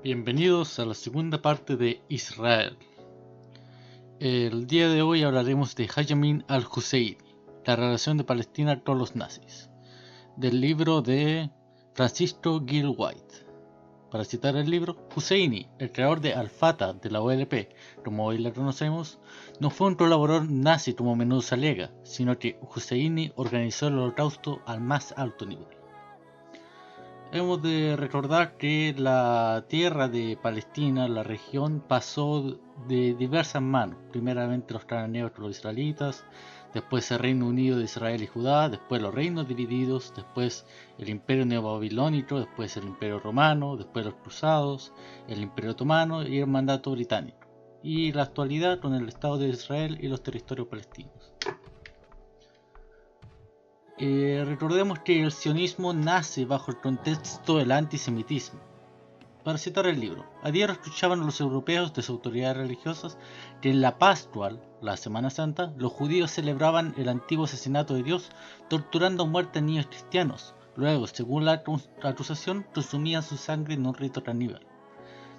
Bienvenidos a la segunda parte de Israel. El día de hoy hablaremos de Jayamin al-Husseini, la relación de Palestina con los nazis, del libro de Francisco Gil White. Para citar el libro, Husseini, el creador de Al-Fatah de la OLP, como hoy la conocemos, no fue un colaborador nazi como a menudo se alega, sino que Husseini organizó el holocausto al más alto nivel. Hemos de recordar que la tierra de Palestina, la región, pasó de diversas manos. Primeramente los cananeos con los israelitas, después el Reino Unido de Israel y Judá, después los reinos divididos, después el Imperio Neobabilónico, después el Imperio Romano, después los Cruzados, el Imperio Otomano y el Mandato Británico. Y la actualidad con el Estado de Israel y los territorios palestinos. Recordemos que el sionismo nace bajo el contexto del antisemitismo. Para citar el libro, a diario escuchaban los europeos de sus autoridades religiosas que en la Pascual, la Semana Santa, los judíos celebraban el antiguo asesinato de Dios torturando a muerte a niños cristianos. Luego, según la acusación, consumían su sangre en un rito caníbal.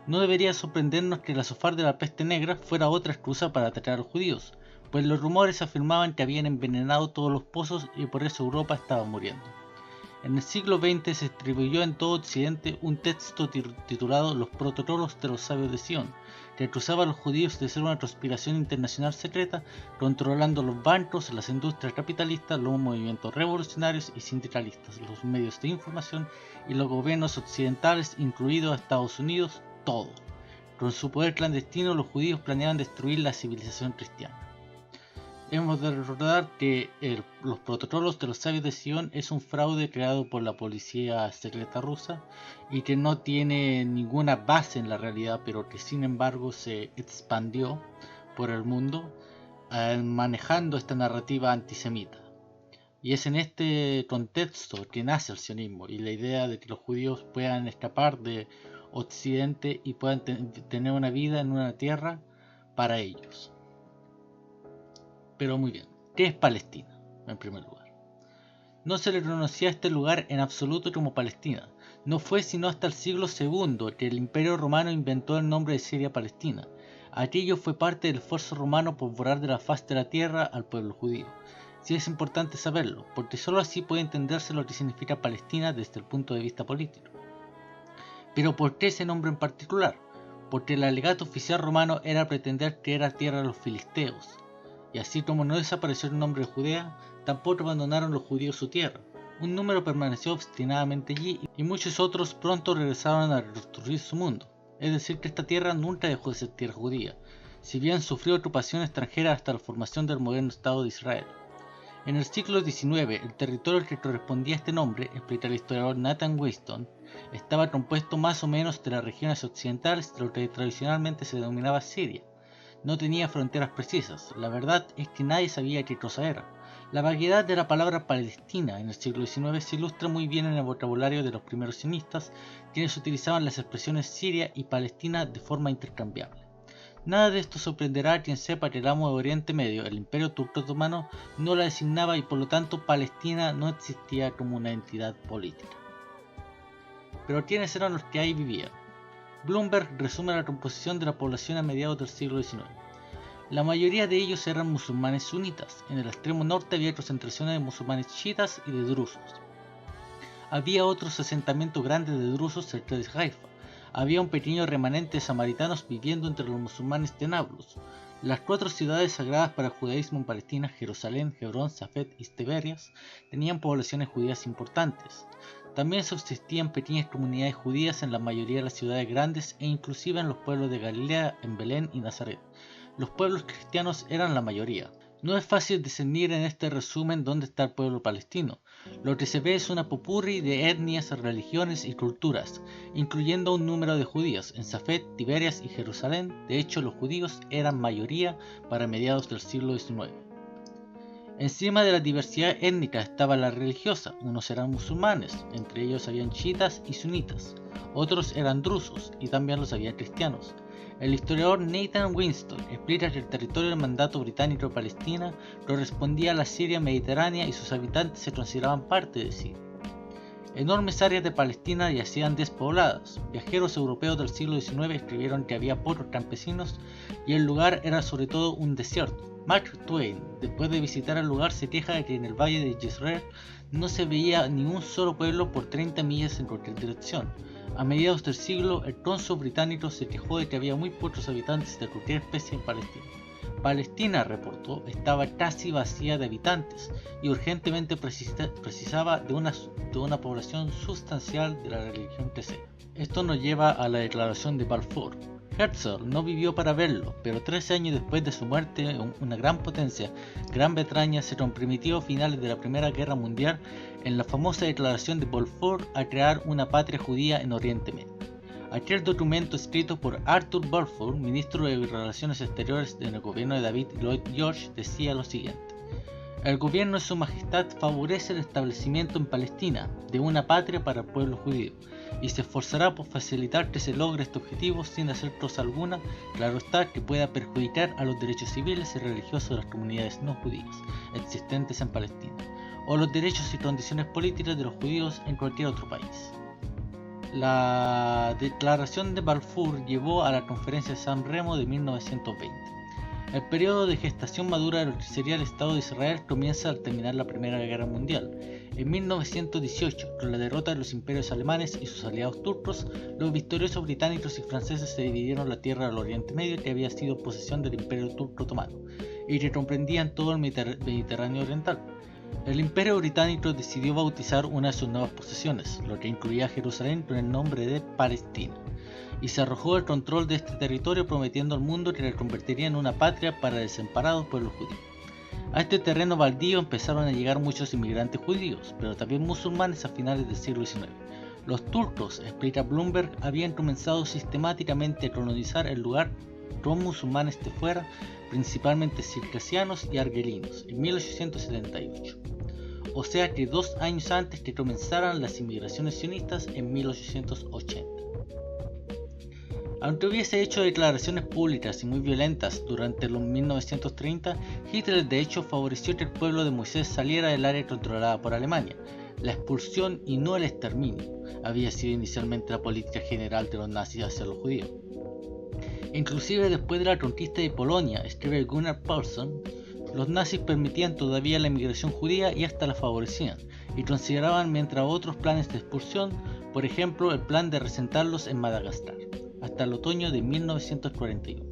No debería sorprendernos que la sofá de la peste negra fuera otra excusa para atacar a los judíos, pues los rumores afirmaban que habían envenenado todos los pozos y por eso Europa estaba muriendo. En el siglo XX se distribuyó en todo Occidente un texto titulado Los Protocolos de los Sabios de Sion, que acusaba a los judíos de ser una conspiración internacional secreta controlando los bancos, las industrias capitalistas, los movimientos revolucionarios y sindicalistas, los medios de información y los gobiernos occidentales, incluidos Estados Unidos, todo. Con su poder clandestino, los judíos planeaban destruir la civilización cristiana. Hemos de recordar que los protocolos de los sabios de Sion es un fraude creado por la policía secreta rusa y que no tiene ninguna base en la realidad, pero que sin embargo se expandió por el mundo manejando esta narrativa antisemita. Y es en este contexto que nace el sionismo y la idea de que los judíos puedan escapar de Occidente y puedan tener una vida en una tierra para ellos. Pero muy bien, ¿qué es Palestina? En primer lugar, no se le conocía a este lugar en absoluto como Palestina. No fue sino hasta el siglo II que el Imperio Romano inventó el nombre de Siria Palestina. Aquello fue parte del esfuerzo romano por borrar de la faz de la tierra al pueblo judío. Sí es importante saberlo, porque solo así puede entenderse lo que significa Palestina desde el punto de vista político. Pero ¿por qué ese nombre en particular? Porque el alegato oficial romano era pretender que era tierra de los filisteos. Y así como no desapareció el nombre de Judea, tampoco abandonaron los judíos su tierra. Un número permaneció obstinadamente allí y muchos otros pronto regresaron a reconstruir su mundo. Es decir, que esta tierra nunca dejó de ser tierra judía, si bien sufrió ocupación extranjera hasta la formación del moderno Estado de Israel. En el siglo XIX, el territorio al que correspondía este nombre, explica el historiador Nathan Waston, estaba compuesto más o menos de las regiones occidentales de lo que tradicionalmente se denominaba Siria. No tenía fronteras precisas, la verdad es que nadie sabía qué cosa era. La vaguedad de la palabra Palestina en el siglo XIX se ilustra muy bien en el vocabulario de los primeros sionistas, quienes utilizaban las expresiones Siria y Palestina de forma intercambiable. Nada de esto sorprenderá a quien sepa que el amo de Oriente Medio, el Imperio Turco Otomano, no la designaba y por lo tanto Palestina no existía como una entidad política. Pero ¿quiénes eran los que ahí vivían? Bloomberg resume la composición de la población a mediados del siglo XIX. La mayoría de ellos eran musulmanes sunitas. En el extremo norte había concentraciones de musulmanes chiitas y de drusos. Había otros asentamientos grandes de drusos cerca de Haifa. Había un pequeño remanente de samaritanos viviendo entre los musulmanes de Nablus. Las 4 ciudades sagradas para el judaísmo en Palestina, Jerusalén, Hebrón, Safed y Tiberias, tenían poblaciones judías importantes. También subsistían pequeñas comunidades judías en la mayoría de las ciudades grandes e inclusive en los pueblos de Galilea, en Belén y Nazaret. Los pueblos cristianos eran la mayoría. No es fácil discernir en este resumen dónde está el pueblo palestino. Lo que se ve es una popurrí de etnias, religiones y culturas, incluyendo un número de judíos en Safed, Tiberias y Jerusalén. De hecho, los judíos eran mayoría para mediados del siglo XIX. Encima de la diversidad étnica estaba la religiosa. Unos eran musulmanes, entre ellos habían chiitas y sunitas. Otros eran drusos y también los había cristianos. El historiador Nathan Winston explica que el territorio del mandato británico de Palestina correspondía a la Siria mediterránea y sus habitantes se consideraban parte de Siria. Enormes áreas de Palestina yacían despobladas. Viajeros europeos del siglo XIX escribieron que había pocos campesinos y el lugar era sobre todo un desierto. Mark Twain, después de visitar el lugar, se queja de que en el valle de Jezreel no se veía ni un solo pueblo por 30 millas en cualquier dirección. A mediados del siglo, el cónsul británico se quejó de que había muy pocos habitantes de cualquier especie en Palestina. Palestina, reportó, estaba casi vacía de habitantes y urgentemente precisaba de una población sustancial de la religión que sea. Esto nos lleva a la declaración de Balfour. Herzl no vivió para verlo, pero 13 años después de su muerte, una gran potencia, Gran Bretaña, se comprometió a finales de la Primera Guerra Mundial en la famosa declaración de Balfour a crear una patria judía en Oriente Medio. Aquel documento escrito por Arthur Balfour, ministro de Relaciones Exteriores en el gobierno de David Lloyd George, decía lo siguiente: el gobierno de su majestad favorece el establecimiento en Palestina de una patria para el pueblo judío y se esforzará por facilitar que se logre este objetivo sin hacer cosa alguna, claro está, que pueda perjudicar a los derechos civiles y religiosos de las comunidades no judías existentes en Palestina, o los derechos y condiciones políticas de los judíos en cualquier otro país. La declaración de Balfour llevó a la Conferencia de San Remo de 1920. El periodo de gestación madura de lo que sería el Estado de Israel comienza al terminar la Primera Guerra Mundial. En 1918, con la derrota de los imperios alemanes y sus aliados turcos, los victoriosos británicos y franceses se dividieron la tierra del Oriente Medio, que había sido posesión del Imperio Turco Otomano y que comprendían todo el Mediterráneo Oriental. El Imperio Británico decidió bautizar una de sus nuevas posesiones, lo que incluía a Jerusalén, con el nombre de Palestina, y se arrojó el control de este territorio, prometiendo al mundo que la convertiría en una patria para desamparados pueblos judíos. A este terreno baldío empezaron a llegar muchos inmigrantes judíos, pero también musulmanes a finales del siglo XIX. Los turcos, explica Bloomberg, habían comenzado sistemáticamente a colonizar el lugar con musulmanes de fuera, principalmente circasianos y argelinos, en 1878. O sea que 2 años antes que comenzaran las inmigraciones sionistas en 1880. Aunque hubiese hecho declaraciones públicas y muy violentas durante los 1930, Hitler de hecho favoreció que el pueblo de Moisés saliera del área controlada por Alemania. La expulsión y no el exterminio había sido inicialmente la política general de los nazis hacia los judíos. Inclusive después de la conquista de Polonia, escribe Gunnar Paulson, los nazis permitían todavía la inmigración judía y hasta la favorecían, y consideraban mientras otros planes de expulsión, por ejemplo el plan de resentarlos en Madagascar, hasta el otoño de 1941.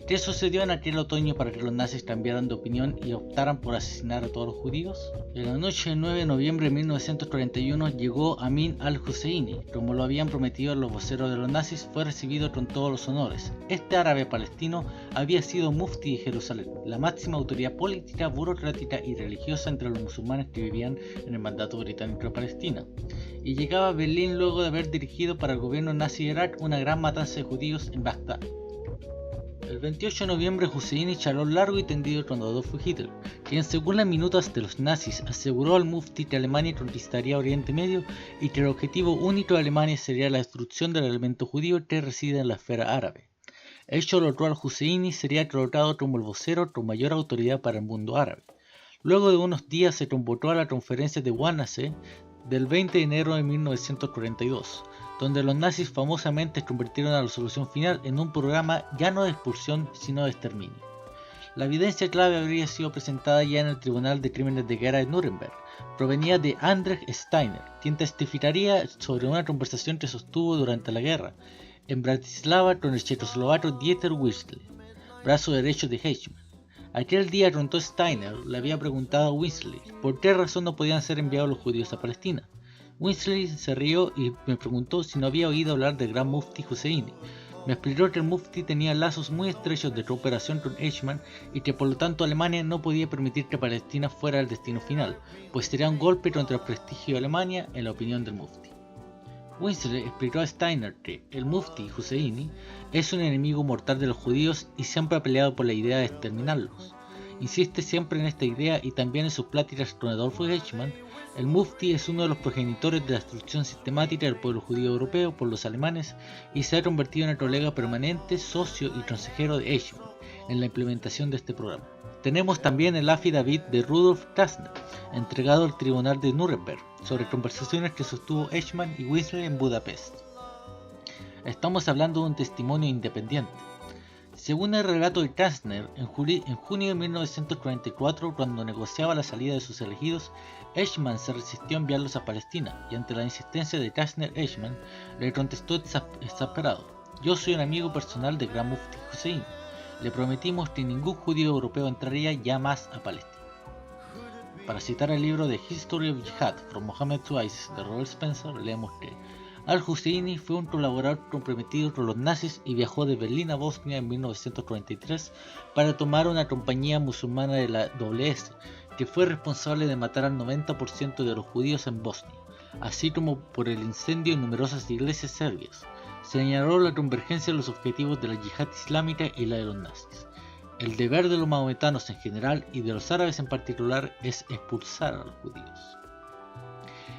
¿Qué sucedió en aquel otoño para que los nazis cambiaran de opinión y optaran por asesinar a todos los judíos? En la noche del 9 de noviembre de 1941 llegó Amin al-Husseini. Como lo habían prometido los voceros de los nazis, fue recibido con todos los honores. Este árabe palestino había sido mufti de Jerusalén, la máxima autoridad política, burocrática y religiosa entre los musulmanes que vivían en el mandato británico de Palestina, y llegaba a Berlín luego de haber dirigido para el gobierno nazi de Irak una gran matanza de judíos en Bagdad. El 28 de noviembre Husseini charló largo y tendido con Adolf Hitler, quien según las minutas de los nazis aseguró al mufti que Alemania conquistaría Oriente Medio y que el objetivo único de Alemania sería la destrucción del elemento judío que reside en la esfera árabe. Hecho lo cual Husseini sería colocado como el vocero con mayor autoridad para el mundo árabe. Luego de unos días se convocó a la conferencia de Wannsee del 20 de enero de 1942, donde los nazis famosamente convirtieron a la solución final en un programa ya no de expulsión sino de exterminio. La evidencia clave habría sido presentada ya en el Tribunal de Crímenes de Guerra de Nuremberg. Provenía de Andrzej Steiner, quien testificaría sobre una conversación que sostuvo durante la guerra en Bratislava con el checoslovaco Dieter Wiesel, brazo derecho de Eichmann. Aquel día contó Steiner, le había preguntado a Wiesel por qué razón no podían ser enviados los judíos a Palestina. Wiesel se rió y me preguntó si no había oído hablar del gran mufti Husseini. Me explicó que el mufti tenía lazos muy estrechos de cooperación con Eichmann y que por lo tanto Alemania no podía permitir que Palestina fuera el destino final, pues sería un golpe contra el prestigio de Alemania en la opinión del mufti. Wiesel explicó a Steiner que el mufti Husseini es un enemigo mortal de los judíos y siempre ha peleado por la idea de exterminarlos. Insiste siempre en esta idea y también en sus pláticas con Adolfo Eichmann. El mufti es uno de los progenitores de la destrucción sistemática del pueblo judío europeo por los alemanes y se ha convertido en el colega permanente, socio y consejero de Eichmann en la implementación de este programa. Tenemos también el affidavit de Rudolf Tassner, entregado al tribunal de Nuremberg, sobre conversaciones que sostuvo Eichmann y Weasley en Budapest. Estamos hablando de un testimonio independiente. Según el relato de Tassner, en junio de 1944, cuando negociaba la salida de sus elegidos, Eichmann se resistió a enviarlos a Palestina, y ante la insistencia de Tassner-Eichmann, le contestó exasperado: «Yo soy un amigo personal del Gran Mufti Hussein. Le prometimos que ningún judío europeo entraría ya más a Palestina». Para citar el libro The History of Jihad from Mohammed to ISIS de Robert Spencer, leemos que Al-Husseini fue un colaborador comprometido con los nazis y viajó de Berlín a Bosnia en 1943 para tomar una compañía musulmana de la WS, que fue responsable de matar al 90% de los judíos en Bosnia, así como por el incendio en numerosas iglesias serbias. Señaló la convergencia de los objetivos de la yihad islámica y la de los nazis. El deber de los maometanos en general y de los árabes en particular es expulsar a los judíos.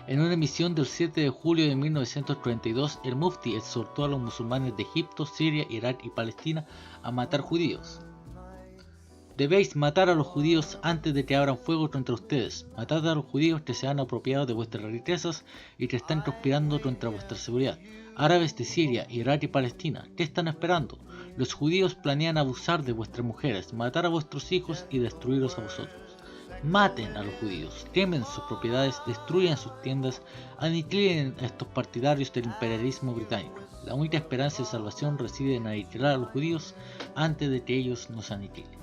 En una emisión del 7 de julio de 1932, el Mufti exhortó a los musulmanes de Egipto, Siria, Irak y Palestina a matar judíos. Debéis matar a los judíos antes de que abran fuego contra ustedes. Matad a los judíos que se han apropiado de vuestras riquezas y que están conspirando contra vuestra seguridad. Árabes de Siria, Irak y Palestina, ¿qué están esperando? Los judíos planean abusar de vuestras mujeres, matar a vuestros hijos y destruiros a vosotros. Maten a los judíos, quemen sus propiedades, destruyan sus tiendas, aniquilen a estos partidarios del imperialismo británico. La única esperanza de salvación reside en aniquilar a los judíos antes de que ellos nos aniquilen.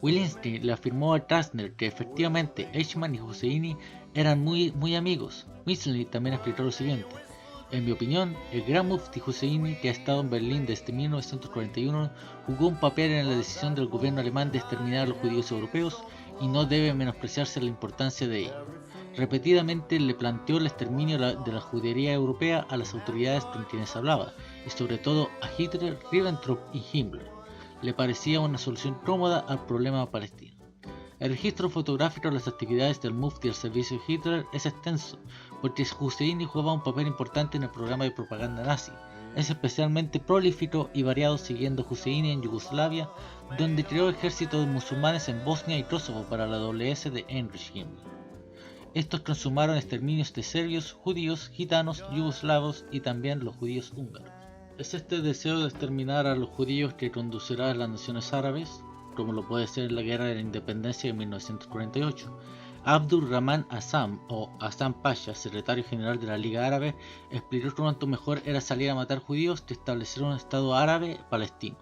Wilinski le afirmó a Tassner que efectivamente Eichmann y Husseini eran muy amigos. Weasley también explicó lo siguiente: en mi opinión, el gran Mufti Husseini, que ha estado en Berlín desde 1941, jugó un papel en la decisión del gobierno alemán de exterminar a los judíos europeos y no debe menospreciarse la importancia de ello. Repetidamente le planteó el exterminio de la judería europea a las autoridades con quienes hablaba, y sobre todo a Hitler, Ribbentrop y Himmler. Le parecía una solución cómoda al problema palestino. El registro fotográfico de las actividades del Mufti al servicio de Hitler es extenso, porque Husseini jugaba un papel importante en el programa de propaganda nazi. Es especialmente prolífico y variado, siguiendo Husseini en Yugoslavia, donde creó ejércitos musulmanes en Bosnia y Kosovo para la WS de Heinrich Himmler. Estos consumaron exterminios de serbios, judíos, gitanos, yugoslavos y también los judíos húngaros. ¿Es este deseo de exterminar a los judíos que conducirá a las naciones árabes, como lo puede ser la Guerra de la Independencia de 1948? Abdur Rahman Assam, o Hassan Pasha, secretario general de la Liga Árabe, explicó cuánto mejor era salir a matar judíos que establecer un Estado árabe palestino.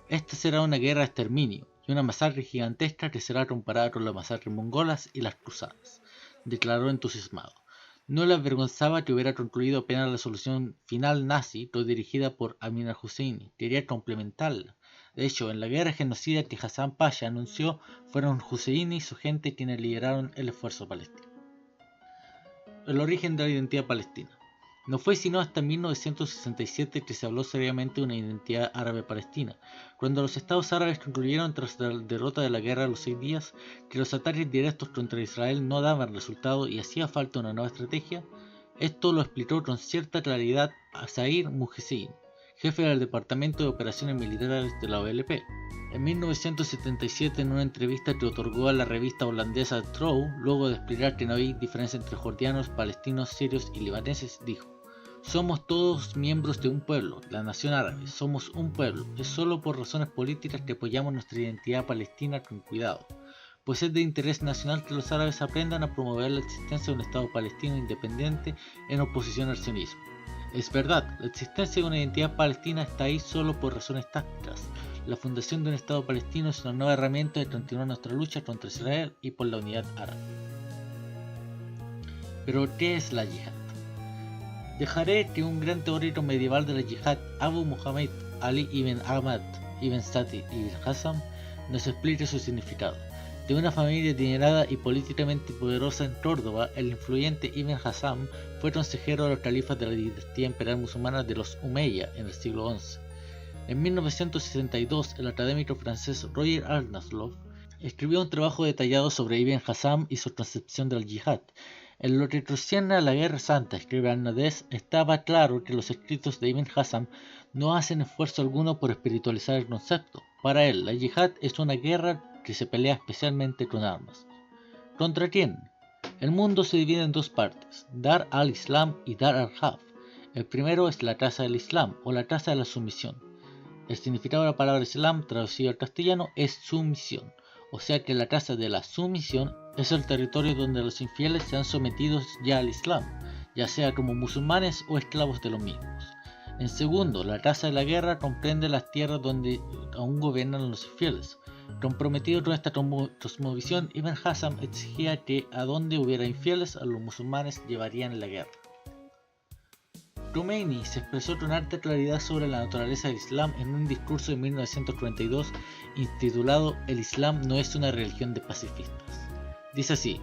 Esta será una guerra de exterminio y una masacre gigantesca que será comparada con las masacres mongolas y las cruzadas, declaró entusiasmado. No le avergonzaba que hubiera concluido apenas la solución final nazi, dirigida por Amin al-Husseini. Quería complementarla. De hecho, en la guerra genocida que Hassan Pasha anunció, fueron Husseini y su gente quienes lideraron el esfuerzo palestino. El origen de la identidad palestina. No fue sino hasta 1967 que se habló seriamente de una identidad árabe-palestina, cuando los estados árabes concluyeron tras la derrota de la Guerra de los 6 días que los ataques directos contra Israel no daban resultado y hacía falta una nueva estrategia. Esto lo explicó con cierta claridad Zair Muhsin, jefe del Departamento de Operaciones Militares de la OLP. En 1977, en una entrevista que otorgó a la revista holandesa Trouw, luego de explicar que no hay diferencia entre jordianos, palestinos, sirios y libaneses, dijo: «Somos todos miembros de un pueblo, la nación árabe, somos un pueblo. Es solo por razones políticas que apoyamos nuestra identidad palestina con cuidado, pues es de interés nacional que los árabes aprendan a promover la existencia de un Estado palestino independiente en oposición al sionismo. Es verdad, la existencia de una identidad palestina está ahí solo por razones tácticas. La fundación de un Estado palestino es una nueva herramienta de continuar nuestra lucha contra Israel y por la unidad árabe». Pero, ¿qué es la yihad? Dejaré que un gran teórico medieval de la yihad, Abu Muhammad Ali ibn Ahmad ibn Sati ibn Hassam, nos explique su significado. De una familia adinerada y políticamente poderosa en Córdoba, el influyente Ibn Hassam fue consejero de los califas de la dinastía imperial musulmana de los Umayya en el siglo XI. En 1962, el académico francés Roger Arnaslov escribió un trabajo detallado sobre Ibn Hassam y su concepción del yihad. En lo que retrocierne a la Guerra Santa, escribe Arnades, estaba claro que los escritos de Ibn Hazm no hacen esfuerzo alguno por espiritualizar el concepto. Para él, la yihad es una guerra que se pelea especialmente con armas. ¿Contra quién? El mundo se divide en dos partes, Dar al-Islam y Dar al-Harb. El primero es la casa del Islam o la casa de la sumisión. El significado de la palabra Islam, traducido al castellano, es sumisión, o sea que la casa de la sumisión es el territorio donde los infieles se han sometido ya al Islam, ya sea como musulmanes o esclavos de los mismos. En segundo, la casa de la guerra comprende las tierras donde aún gobiernan los infieles. Comprometido con esta cosmovisión, Ibn Hazm exigía que a donde hubiera infieles a los musulmanes llevarían la guerra. Khomeini se expresó con alta claridad sobre la naturaleza del Islam en un discurso de 1942 intitulado El Islam no es una religión de pacifistas. Dice así: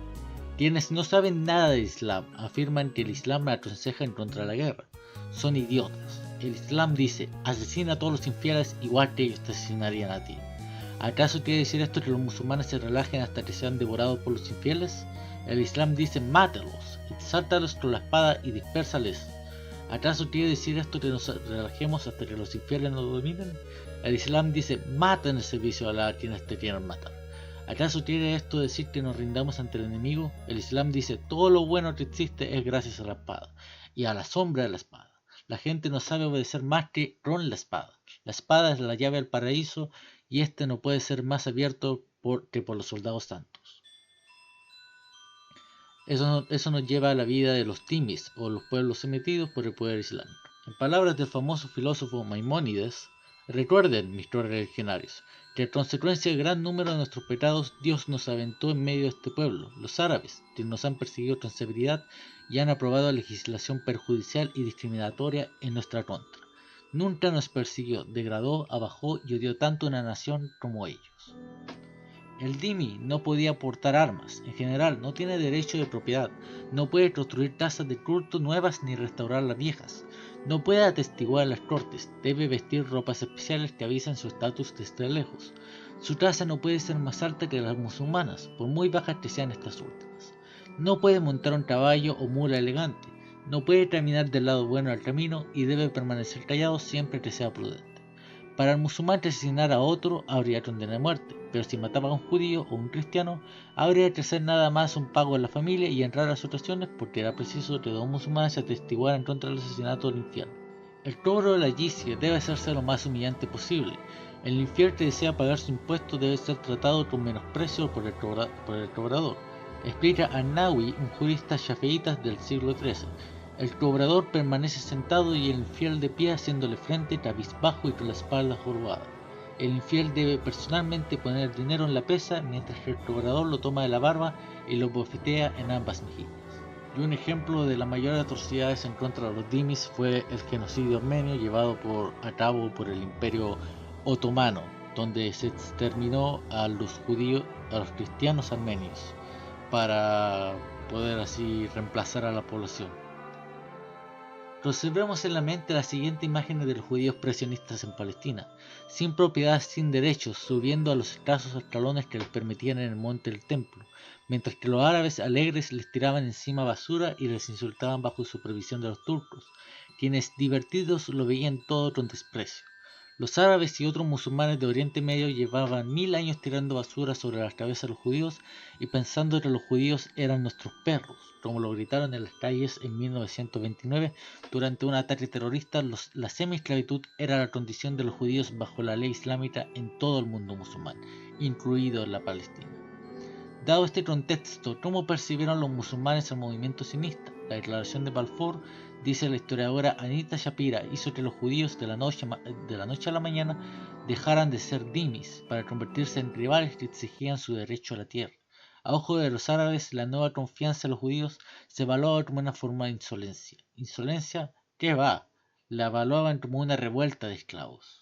quienes no saben nada del Islam afirman que el Islam aconseja en contra de la guerra. Son idiotas. El Islam dice, asesina a todos los infieles igual que ellos te asesinarían a ti. ¿Acaso quiere decir esto que los musulmanes se relajen hasta que sean devorados por los infieles? El Islam dice, mátalos, exáltalos con la espada y dispérsales. ¿Acaso quiere decir esto que nos relajemos hasta que los infieles nos dominen? El Islam dice, mata en el servicio a quienes te quieran matar. ¿Acaso quiere esto decir que nos rindamos ante el enemigo? El Islam dice, todo lo bueno que existe es gracias a la espada, y a la sombra de la espada. La gente no sabe obedecer más que con la espada. La espada es la llave al paraíso, y este no puede ser más abierto que por los soldados santos. Eso nos lleva a la vida de los timis, o los pueblos sometidos por el poder islámico. En palabras del famoso filósofo Maimónides, recuerden, mis correligionarios, que a consecuencia del gran número de nuestros pecados, Dios nos aventó en medio de este pueblo, los árabes, que nos han perseguido con severidad y han aprobado legislación perjudicial y discriminatoria en nuestra contra. Nunca nos persiguió, degradó, abajó y odió tanto una nación como ellos. El dhimmi no podía portar armas, en general no tiene derecho de propiedad, no puede construir casas de culto nuevas ni restaurar las viejas, no puede atestiguar las cortes, debe vestir ropas especiales que avisen su estatus desde lejos. Su casa no puede ser más alta que las musulmanas, por muy bajas que sean estas últimas. No puede montar un caballo o mula elegante, no puede caminar del lado bueno del camino y debe permanecer callado siempre que sea prudente. Para el musulmán que asesinara a otro habría condena de muerte, pero si mataba a un judío o un cristiano, habría que hacer nada más un pago en la familia y en raras ocasiones porque era preciso que dos musulmanes se atestiguaran contra el asesinato del infiel. El cobro de la yizia debe hacerse lo más humillante posible. El infiel que desea pagar su impuesto debe ser tratado con menosprecio por el cobrador. Explica An-Nawawi, un jurista shafiita del siglo XIII. El cobrador permanece sentado y el infiel de pie haciéndole frente, cabizbajo y con la espalda jorobada. El infiel debe personalmente poner el dinero en la pesa mientras que el cobrador lo toma de la barba y lo bofetea en ambas mejillas. Y un ejemplo de las mayores atrocidades en contra de los dhimis fue el genocidio armenio llevado a cabo por el Imperio Otomano, donde se exterminó a los judíos, a los cristianos armenios, para poder así reemplazar a la población. Conservemos en la mente la siguiente imagen de los judíos presionistas en Palestina, sin propiedad, sin derechos, subiendo a los escasos escalones que les permitían en el monte del templo, mientras que los árabes alegres les tiraban encima basura y les insultaban bajo supervisión de los turcos, quienes divertidos lo veían todo con desprecio. Los árabes y otros musulmanes de Oriente Medio llevaban 1000 años tirando basura sobre las cabezas de los judíos y pensando que los judíos eran nuestros perros, como lo gritaron en las calles en 1929 durante un ataque terrorista. La semi-esclavitud era la condición de los judíos bajo la ley islámica en todo el mundo musulmán, incluido en la Palestina. Dado este contexto, ¿cómo percibieron los musulmanes el movimiento sionista? La declaración de Balfour, dice la historiadora Anita Shapira, hizo que los judíos de la noche a la mañana dejaran de ser dhimis para convertirse en rivales que exigían su derecho a la tierra. A ojo de los árabes, la nueva confianza en los judíos se evaluaba como una forma de insolencia. ¿Insolencia? ¿Qué va? La evaluaban como una revuelta de esclavos.